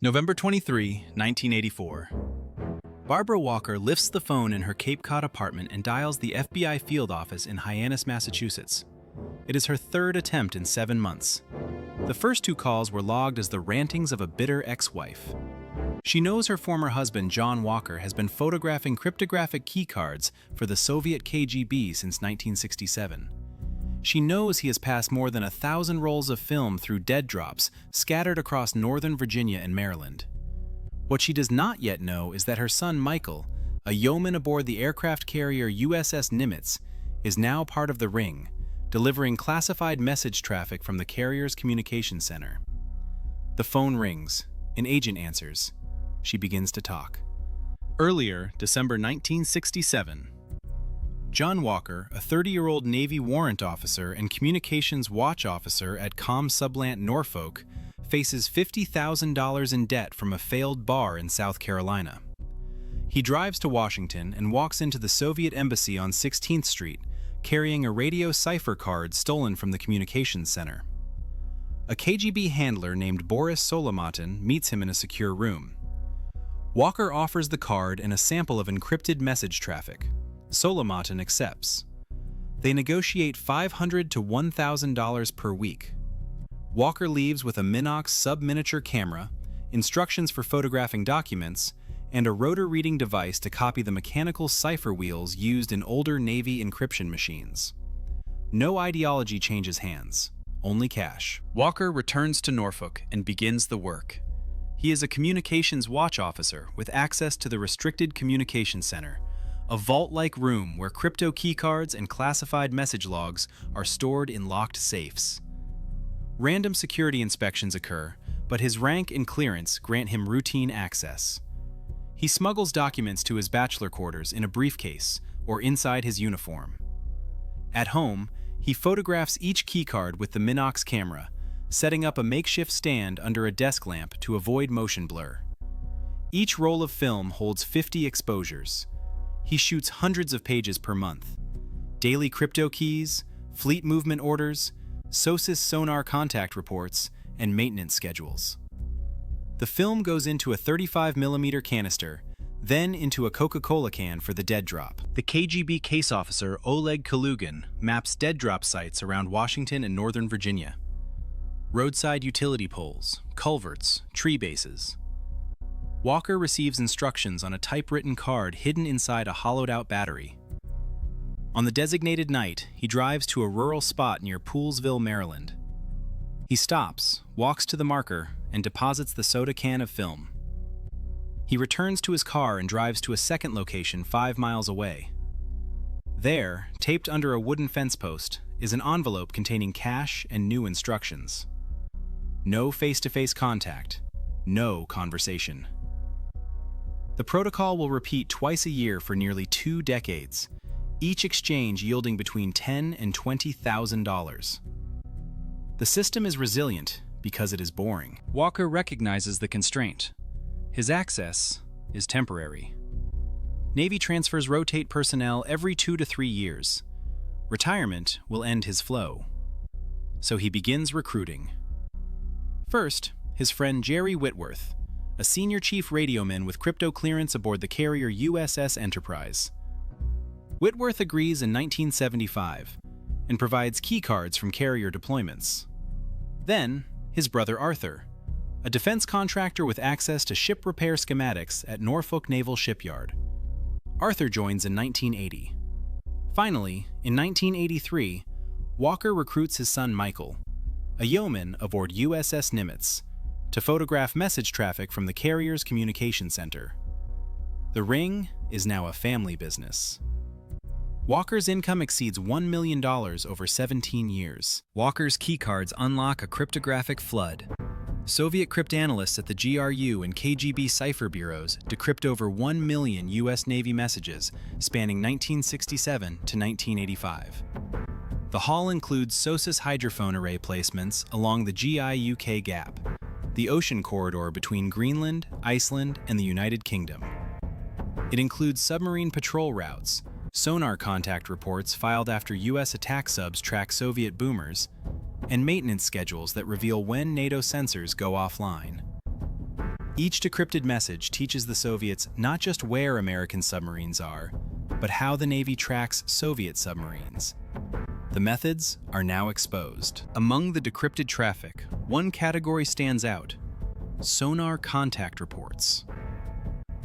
November 23, 1984. Barbara Walker lifts the phone in her Cape Cod apartment and dials the FBI field office in Hyannis, Massachusetts. It is her third attempt in 7 months. The first 2 calls were logged as the rantings of a bitter ex-wife. She knows her former husband, John Walker, has been photographing cryptographic keycards for the Soviet KGB since 1967. She knows he has passed more than 1,000 rolls of film through dead drops scattered across Northern Virginia and Maryland. What she does not yet know is that her son Michael, a yeoman aboard the aircraft carrier USS Nimitz, is now part of the ring, delivering classified message traffic from the carrier's communication center. The phone rings. An agent answers. She begins to talk. Earlier, December 1967. John Walker, a 30-year-old Navy warrant officer and communications watch officer at Sublant Norfolk, faces $50,000 in debt from a failed bar in South Carolina. He drives to Washington and walks into the Soviet embassy on 16th Street, carrying a radio cipher card stolen from the communications center. A KGB handler named Boris Solomatin meets him in a secure room. Walker offers the card and a sample of encrypted message traffic. Solomatin accepts. They negotiate $500 to $1,000 per week. Walker leaves with a Minox sub-miniature camera, instructions for photographing documents, and a rotor-reading device to copy the mechanical cipher wheels used in older Navy encryption machines. No ideology changes hands, only cash. Walker returns to Norfolk and begins the work. He is a communications watch officer with access to the Restricted Communications Center, a vault-like room where crypto keycards and classified message logs are stored in locked safes. Random security inspections occur, but his rank and clearance grant him routine access. He smuggles documents to his bachelor quarters in a briefcase or inside his uniform. At home, he photographs each keycard with the Minox camera, setting up a makeshift stand under a desk lamp to avoid motion blur. Each roll of film holds 50 exposures. He shoots hundreds of pages per month. Daily crypto keys, fleet movement orders, SOSIS sonar contact reports, and maintenance schedules. The film goes into a 35mm canister, then into a Coca-Cola can for the dead drop. The KGB case officer Oleg Kalugin maps dead drop sites around Washington and Northern Virginia. Roadside utility poles, culverts, tree bases. Walker receives instructions on a typewritten card hidden inside a hollowed-out battery. On the designated night, he drives to a rural spot near Poolesville, Maryland. He stops, walks to the marker, and deposits the soda can of film. He returns to his car and drives to a second location 5 miles away. There, taped under a wooden fence post, is an envelope containing cash and new instructions. No face-to-face contact, no conversation. The protocol will repeat twice a year for nearly 2 decades, each exchange yielding between $10,000 and $20,000. The system is resilient because it is boring. Walker recognizes the constraint. His access is temporary. Navy transfers rotate personnel every 2 to 3 years. Retirement will end his flow. So he begins recruiting. First, his friend Jerry Whitworth, a senior chief radioman with crypto clearance aboard the carrier USS Enterprise. Whitworth agrees in 1975 and provides keycards from carrier deployments. Then, his brother Arthur, a defense contractor with access to ship repair schematics at Norfolk Naval Shipyard. Arthur joins in 1980. Finally, in 1983, Walker recruits his son Michael, a yeoman aboard USS Nimitz, to photograph message traffic from the carrier's communication center. The ring is now a family business. Walker's income exceeds $1 million over 17 years. Walker's keycards unlock a cryptographic flood. Soviet cryptanalysts at the GRU and KGB cipher bureaus decrypt over 1 million U.S. Navy messages spanning 1967 to 1985. The haul includes SOSIS hydrophone array placements along the GI-UK gap, the ocean corridor between Greenland, Iceland, and the United Kingdom. It includes submarine patrol routes, sonar contact reports filed after U.S. attack subs track Soviet boomers, and maintenance schedules that reveal when NATO sensors go offline. Each decrypted message teaches the Soviets not just where American submarines are, but how the Navy tracks Soviet submarines. The methods are now exposed. Among the decrypted traffic, one category stands out: sonar contact reports.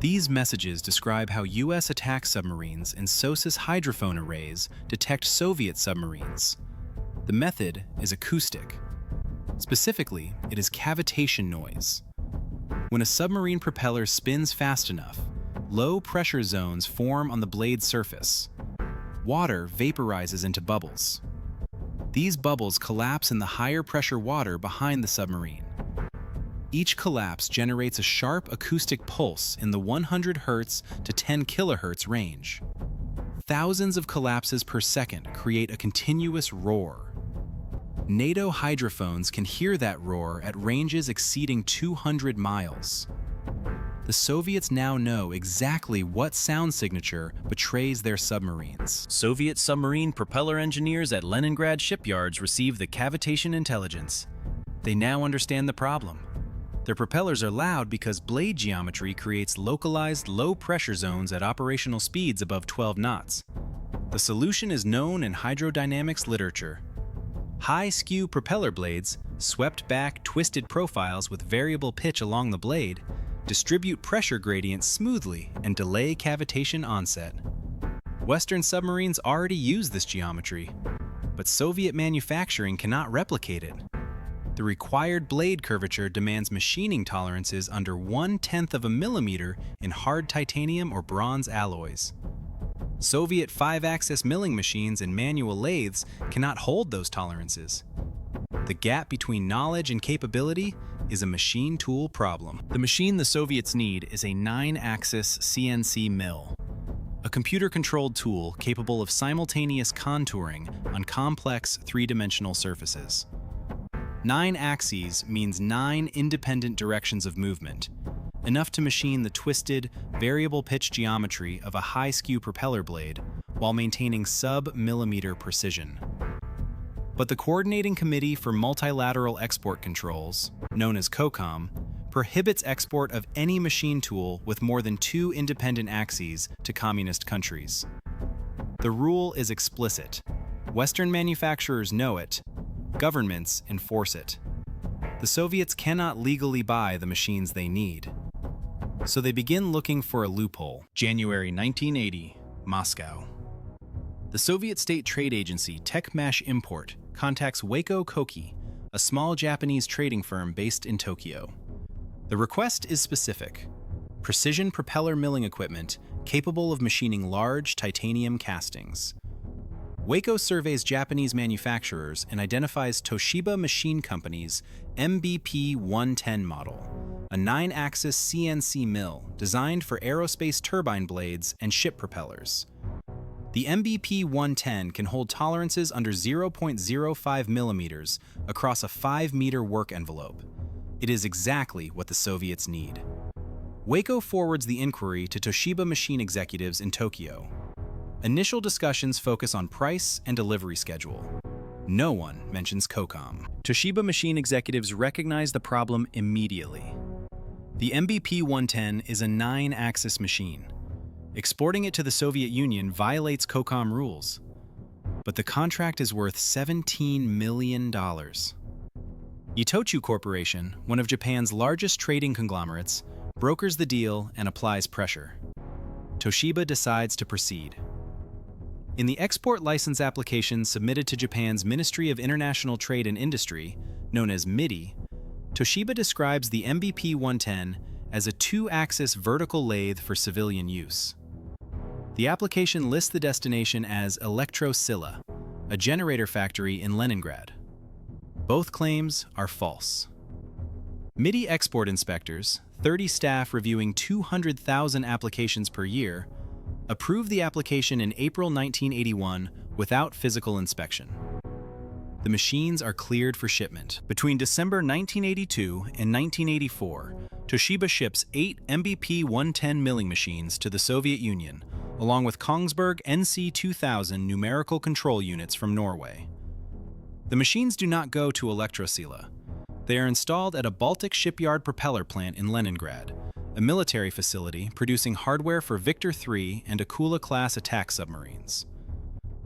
These messages describe how U.S. attack submarines and SOSUS hydrophone arrays detect Soviet submarines. The method is acoustic. Specifically, it is cavitation noise. When a submarine propeller spins fast enough, low pressure zones form on the blade's surface. Water vaporizes into bubbles. These bubbles collapse in the higher pressure water behind the submarine. Each collapse generates a sharp acoustic pulse in the 100 Hz to 10 kHz range. Thousands of collapses per second create a continuous roar. NATO hydrophones can hear that roar at ranges exceeding 200 miles. The Soviets now know exactly what sound signature betrays their submarines. Soviet submarine propeller engineers at Leningrad shipyards receive the cavitation intelligence. They now understand the problem. Their propellers are loud because blade geometry creates localized low-pressure zones at operational speeds above 12 knots. The solution is known in hydrodynamics literature. High-skew propeller blades, swept-back, twisted profiles with variable pitch along the blade, distribute pressure gradients smoothly and delay cavitation onset. Western submarines already use this geometry, but Soviet manufacturing cannot replicate it. The required blade curvature demands machining tolerances under 1/10 of a millimeter in hard titanium or bronze alloys. Soviet 5-axis milling machines and manual lathes cannot hold those tolerances. The gap between knowledge and capability is a machine tool problem. The machine the Soviets need is a 9-axis CNC mill, a computer-controlled tool capable of simultaneous contouring on complex 3-dimensional surfaces. 9 axes means 9 independent directions of movement, enough to machine the twisted, variable pitch geometry of a high-skew propeller blade while maintaining sub-millimeter precision. But the Coordinating Committee for Multilateral Export Controls, known as Cocom, prohibits export of any machine tool with more than 2 independent axes to communist countries. The rule is explicit. Western manufacturers know it. Governments enforce it. The Soviets cannot legally buy the machines they need. So they begin looking for a loophole. January 1980, Moscow. The Soviet state trade agency Techmash Import contacts Wako Koki, a small Japanese trading firm based in Tokyo. The request is specific: precision propeller milling equipment capable of machining large titanium castings. Wako surveys Japanese manufacturers and identifies Toshiba Machine Company's MBP-110 model, a 9-axis CNC mill designed for aerospace turbine blades and ship propellers. The MBP-110 can hold tolerances under 0.05 millimeters across a 5-meter work envelope. It is exactly what the Soviets need. Wako forwards the inquiry to Toshiba Machine executives in Tokyo. Initial discussions focus on price and delivery schedule. No one mentions Cocom. Toshiba Machine executives recognize the problem immediately. The MBP-110 is a 9-axis machine. Exporting it to the Soviet Union violates Cocom rules. But the contract is worth $17 million. Itochu Corporation, one of Japan's largest trading conglomerates, brokers the deal and applies pressure. Toshiba decides to proceed. In the export license application submitted to Japan's Ministry of International Trade and Industry, known as MITI, Toshiba describes the MBP-110 as a 2-axis vertical lathe for civilian use. The application lists the destination as Elektrosila, a generator factory in Leningrad. Both claims are false. MITI export inspectors, 30 staff reviewing 200,000 applications per year, approved the application in April 1981 without physical inspection. The machines are cleared for shipment. Between December 1982 and 1984, Toshiba ships 8 MBP-110 milling machines to the Soviet Union, along with Kongsberg NC-2000 numerical control units from Norway. The machines do not go to Elektrosila. They are installed at a Baltic shipyard propeller plant in Leningrad, a military facility producing hardware for Victor III and Akula-class attack submarines.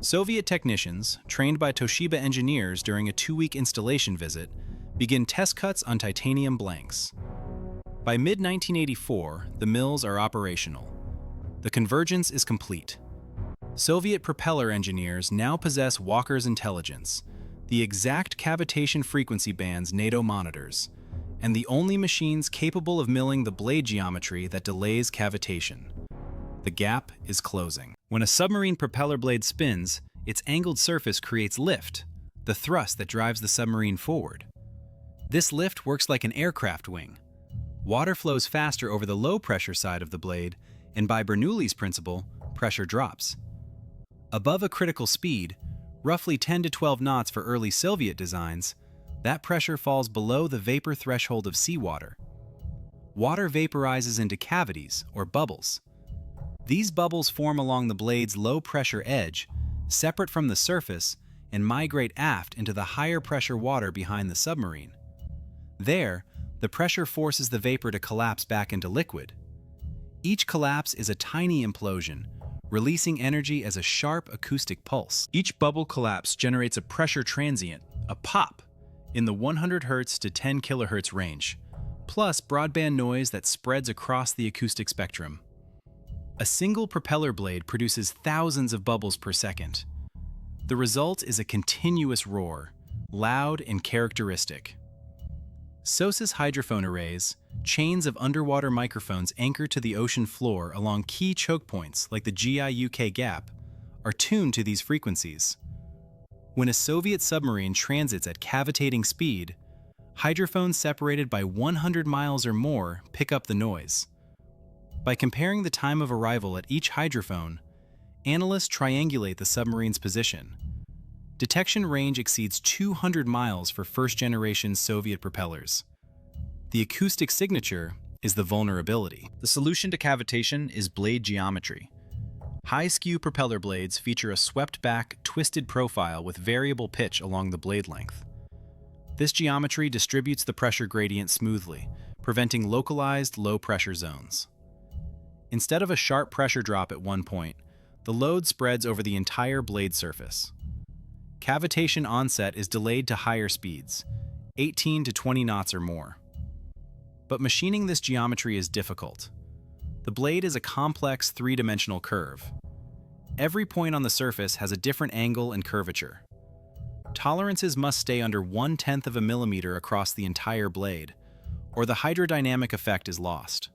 Soviet technicians, trained by Toshiba engineers during a 2-week installation visit, begin test cuts on titanium blanks. By mid-1984, the mills are operational. The convergence is complete. Soviet propeller engineers now possess Walker's intelligence, the exact cavitation frequency bands NATO monitors, and the only machines capable of milling the blade geometry that delays cavitation. The gap is closing. When a submarine propeller blade spins, its angled surface creates lift, the thrust that drives the submarine forward. This lift works like an aircraft wing. Water flows faster over the low-pressure side of the blade, and by Bernoulli's principle, pressure drops. Above a critical speed, roughly 10 to 12 knots for early Soviet designs, that pressure falls below the vapor threshold of seawater. Water vaporizes into cavities, or bubbles. These bubbles form along the blade's low-pressure edge, separate from the surface, and migrate aft into the higher-pressure water behind the submarine. There, the pressure forces the vapor to collapse back into liquid. Each collapse is a tiny implosion, releasing energy as a sharp acoustic pulse. Each bubble collapse generates a pressure transient, a pop, in the 100 Hz to 10 kHz range, plus broadband noise that spreads across the acoustic spectrum. A single propeller blade produces thousands of bubbles per second. The result is a continuous roar, loud and characteristic. SOS's hydrophone arrays, chains of underwater microphones anchored to the ocean floor along key choke points like the GI-UK gap, are tuned to these frequencies. When a Soviet submarine transits at cavitating speed, hydrophones separated by 100 miles or more pick up the noise. By comparing the time of arrival at each hydrophone, analysts triangulate the submarine's position. Detection range exceeds 200 miles for first-generation Soviet propellers. The acoustic signature is the vulnerability. The solution to cavitation is blade geometry. High-skew propeller blades feature a swept-back, twisted profile with variable pitch along the blade length. This geometry distributes the pressure gradient smoothly, preventing localized low-pressure zones. Instead of a sharp pressure drop at one point, the load spreads over the entire blade surface. Cavitation onset is delayed to higher speeds, 18 to 20 knots or more. But machining this geometry is difficult. The blade is a complex three-dimensional curve. Every point on the surface has a different angle and curvature. Tolerances must stay under 1/10 of a millimeter across the entire blade, or the hydrodynamic effect is lost.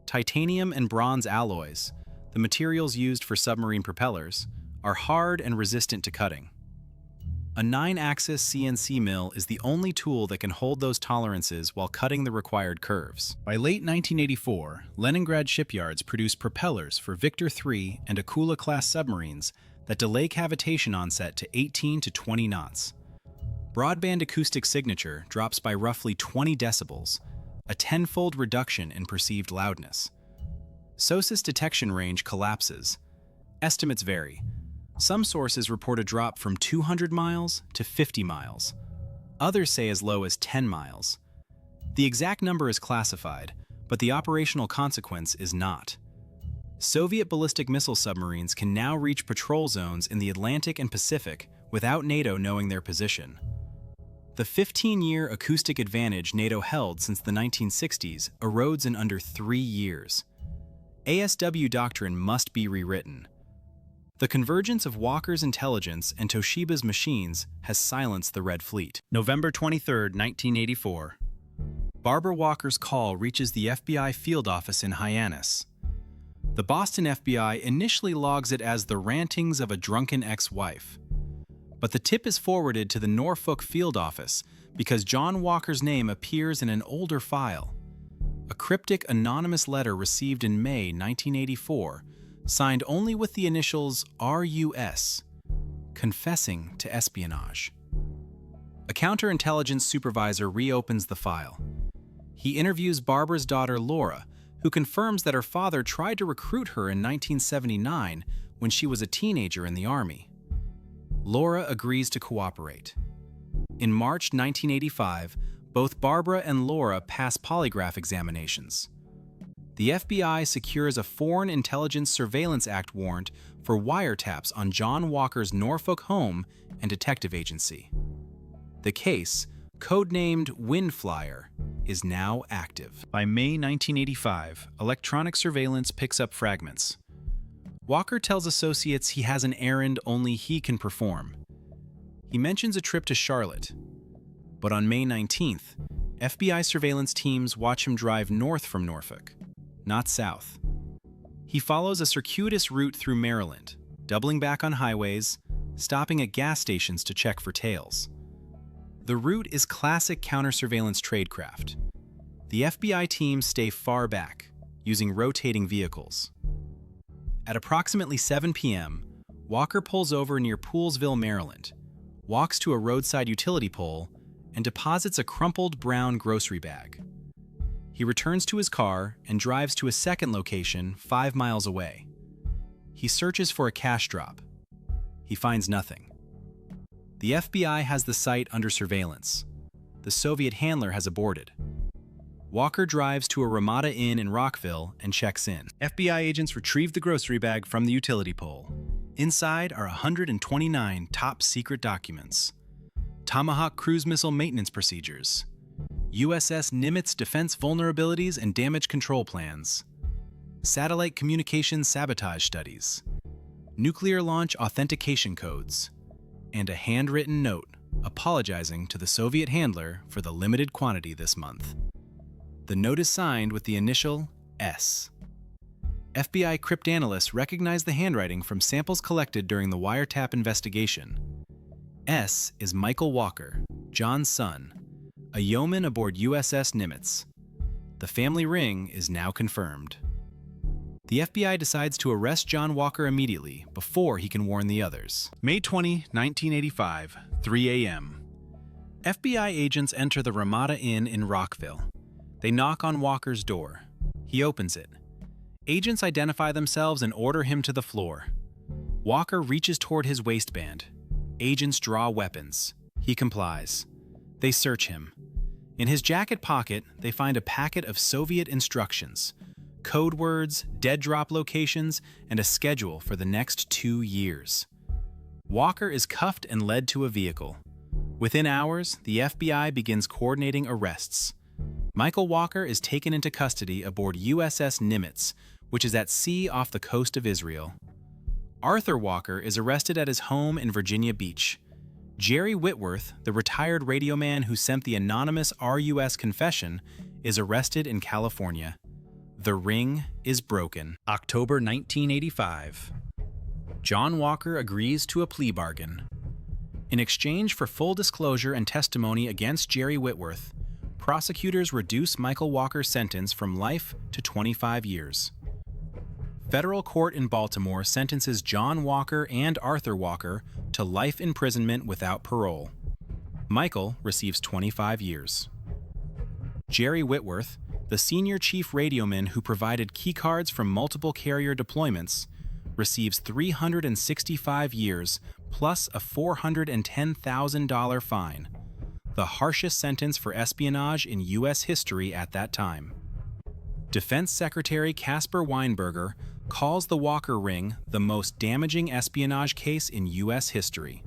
Titanium and bronze alloys, the materials used for submarine propellers, are hard and resistant to cutting. A 9-axis CNC mill is the only tool that can hold those tolerances while cutting the required curves. By late 1984, Leningrad shipyards produce propellers for Victor III and Akula-class submarines that delay cavitation onset to 18 to 20 knots. Broadband acoustic signature drops by roughly 20 decibels, a 10-fold reduction in perceived loudness. SOS's detection range collapses. Estimates vary. Some sources report a drop from 200 miles to 50 miles. Others say as low as 10 miles. The exact number is classified, but the operational consequence is not. Soviet ballistic missile submarines can now reach patrol zones in the Atlantic and Pacific without NATO knowing their position. The 15-year acoustic advantage NATO held since the 1960s erodes in under 3 years. ASW Doctrine must be rewritten. The convergence of Walker's intelligence and Toshiba's machines has silenced the Red Fleet. November 23, 1984. Barbara Walker's call reaches the FBI field office in Hyannis. The Boston FBI initially logs it as the rantings of a drunken ex-wife. But the tip is forwarded to the Norfolk field office because John Walker's name appears in an older file. A cryptic anonymous letter received in May 1984, signed only with the initials RUS, confessing to espionage. A counterintelligence supervisor reopens the file. He interviews Barbara's daughter Laura, who confirms that her father tried to recruit her in 1979 when she was a teenager in the Army. Laura agrees to cooperate. In March 1985, Both Barbara and Laura pass polygraph examinations. The FBI secures a Foreign Intelligence Surveillance Act warrant for wiretaps on John Walker's Norfolk home and detective agency. The case, codenamed Windfall, is now active. By May 1985, electronic surveillance picks up fragments. Walker tells associates he has an errand only he can perform. He mentions a trip to Charlotte. But on May 19th, FBI surveillance teams watch him drive north from Norfolk, not south. He follows a circuitous route through Maryland, doubling back on highways, stopping at gas stations to check for tails. The route is classic counter-surveillance tradecraft. The FBI teams stay far back, using rotating vehicles. At approximately 7 p.m., Walker pulls over near Poolesville, Maryland, walks to a roadside utility pole, and deposits a crumpled brown grocery bag. He returns to his car and drives to a second location 5 miles away. He searches for a cash drop. He finds nothing. The FBI has the site under surveillance. The Soviet handler has aborted. Walker drives to a Ramada Inn in Rockville and checks in. FBI agents retrieve the grocery bag from the utility pole. Inside are 129 top-secret documents. Tomahawk cruise missile maintenance procedures, USS Nimitz defense vulnerabilities and damage control plans, satellite communications sabotage studies, nuclear launch authentication codes, and a handwritten note apologizing to the Soviet handler for the limited quantity this month. The note is signed with the initial S. FBI cryptanalysts recognize the handwriting from samples collected during the wiretap investigation. S is Michael Walker, John's son, a yeoman aboard USS Nimitz. The family ring is now confirmed. The FBI decides to arrest John Walker immediately before he can warn the others. May 20, 1985, 3 a.m. FBI agents enter the Ramada Inn in Rockville. They knock on Walker's door. He opens it. Agents identify themselves and order him to the floor. Walker reaches toward his waistband. Agents draw weapons. He complies. They search him. In his jacket pocket, they find a packet of Soviet instructions, code words, dead drop locations, and a schedule for the next 2 years. Walker is cuffed and led to a vehicle. Within hours, the FBI begins coordinating arrests. Michael Walker is taken into custody aboard USS Nimitz, which is at sea off the coast of Israel. Arthur Walker is arrested at his home in Virginia Beach. Jerry Whitworth, the retired radio man who sent the anonymous RUS confession, is arrested in California. The ring is broken. October 1985. John Walker agrees to a plea bargain. In exchange for full disclosure and testimony against Jerry Whitworth, prosecutors reduce Michael Walker's sentence from life to 25 years. Federal court in Baltimore sentences John Walker and Arthur Walker to life imprisonment without parole. Michael receives 25 years. Jerry Whitworth, the senior chief radioman who provided keycards from multiple carrier deployments, receives 365 years plus a $410,000 fine, the harshest sentence for espionage in U.S. history at that time. Defense Secretary Caspar Weinberger calls the Walker ring the most damaging espionage case in U.S. history.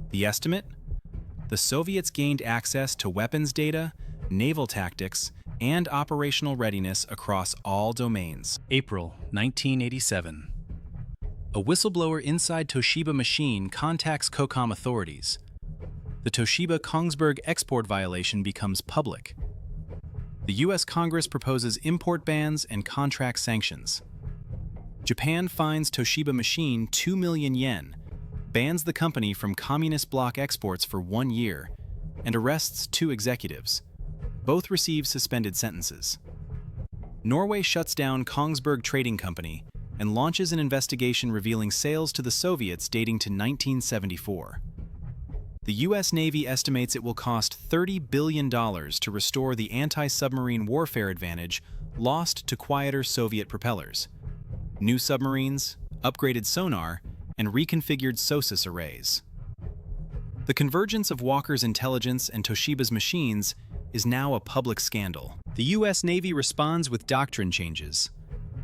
The estimate? The Soviets gained access to weapons data, naval tactics, and operational readiness across all domains. April 1987. A whistleblower inside Toshiba Machine contacts Cocom authorities. The Toshiba-Kongsberg export violation becomes public. The U.S. Congress proposes import bans and contract sanctions. Japan fines Toshiba Machine 2 million yen, bans the company from communist bloc exports for 1 year, and arrests 2 executives. Both receive suspended sentences. Norway shuts down Kongsberg Trading Company and launches an investigation revealing sales to the Soviets dating to 1974. The U.S. Navy estimates it will cost $30 billion to restore the anti-submarine warfare advantage lost to quieter Soviet propellers. New submarines, upgraded sonar, and reconfigured SOSUS arrays. The convergence of Walker's intelligence and Toshiba's machines is now a public scandal. The U.S. Navy responds with doctrine changes.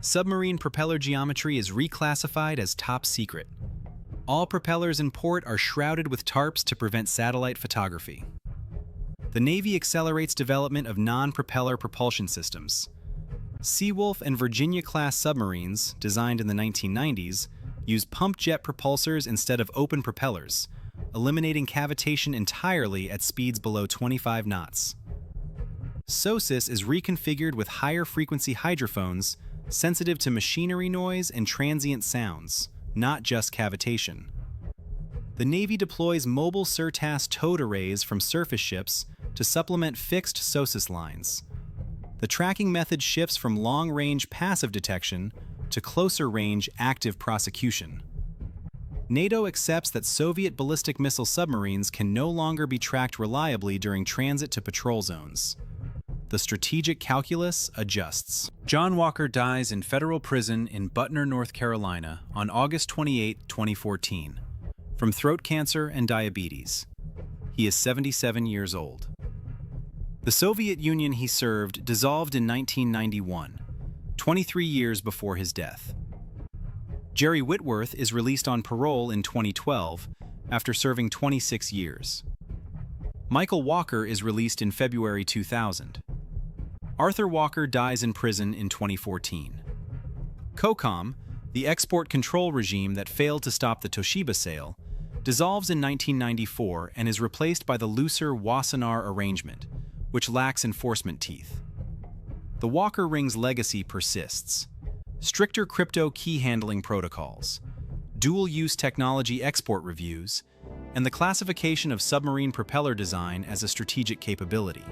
Submarine propeller geometry is reclassified as top secret. All propellers in port are shrouded with tarps to prevent satellite photography. The Navy accelerates development of non-propeller propulsion systems. Seawolf and Virginia-class submarines, designed in the 1990s, use pump jet propulsors instead of open propellers, eliminating cavitation entirely at speeds below 25 knots. SOSUS is reconfigured with higher-frequency hydrophones sensitive to machinery noise and transient sounds, not just cavitation. The Navy deploys mobile SIRTAS towed arrays from surface ships to supplement fixed SOSUS lines. The tracking method shifts from long-range passive detection to closer-range active prosecution. NATO accepts that Soviet ballistic missile submarines can no longer be tracked reliably during transit to patrol zones. The strategic calculus adjusts. John Walker dies in federal prison in Butner, North Carolina on August 28, 2014, from throat cancer and diabetes. He is 77 years old. The Soviet Union he served dissolved in 1991, 23 years before his death. Jerry Whitworth is released on parole in 2012 after serving 26 years. Michael Walker is released in February 2000. Arthur Walker dies in prison in 2014. Cocom, the export control regime that failed to stop the Toshiba sale, dissolves in 1994 and is replaced by the looser Wassenaar arrangement, which lacks enforcement teeth. The Walker Ring's legacy persists. Stricter crypto key handling protocols, dual-use technology export reviews, and the classification of submarine propeller design as a strategic capability.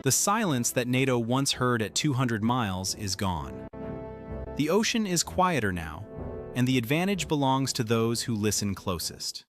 The silence that NATO once heard at 200 miles is gone. The ocean is quieter now, and the advantage belongs to those who listen closest.